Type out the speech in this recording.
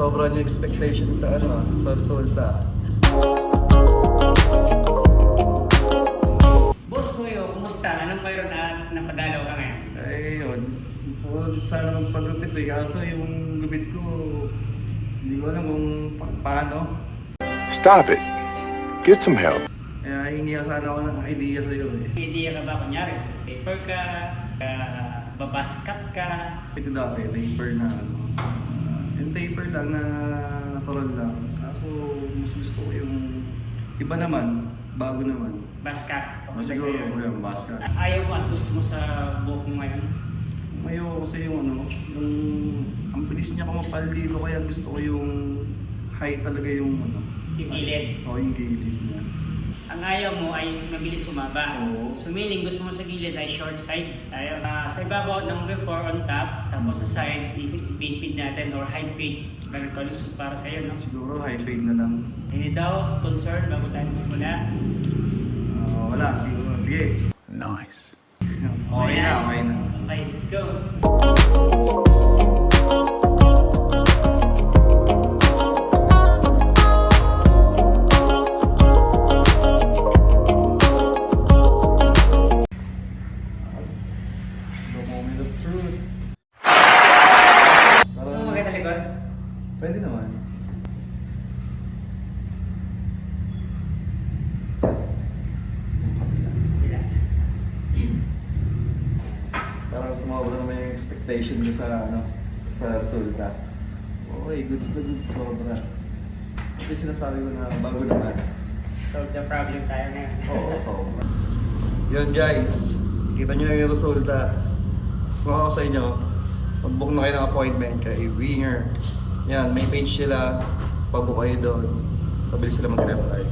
Sobrang yung expectation sa sa resulta. Boss Kuyo, kumusta? Anong mayroon na napadalaw ka ngayon? Eh yun, so sana magpagupit kaso yung gupit ko, hindi ko alam kung paano. Stop it. Get some help. Kaya hingi sana ako ng idea sa'yo eh. May idea ka ba kunyari? Taper ka, babaskat ka. Ito dati, taper na yung taper lang na natural lang. Kaso mas gusto ko yung iba naman, bago naman. Baskat. Siguro ko yung basket. Ayaw mo at gusto mo sa buhok mo ngayon? Ayaw kasi yung ang bilis niya kumapal dito kaya gusto ko yung high talaga yung Yung gilid. yung gilid niya. Ang ayaw mo ay mabilis sumaba. Oo. So meaning gusto mo sa gilid ay short side tayo. Sa ibabaw ng before on top, tapos sa side, i-fade natin or high fade. Ganun ko gusto para sa'yo, no? Siguro high fade na lang. Hindi daw, concern bago tayo magsimula. Wala, siguro. Sige. Nice. Okay na. Okay, let's go. The moment of truth. Gusto mo makita likod? Pwede naman. Bila. Parang sumobra naman yung expectation ko sa resulta. Okay, goods na goods, sobra. Ito sinasabi ko na bago naman. Solve the problem tayo ngayon. Oo, sobra. Yun guys, kita nyo na yung resulta. Kung ako sa inyo, mag-book na kayo ng appointment kay Winger. Yan, may page sila, pabook kayo doon. Pabilis sila mag-reply.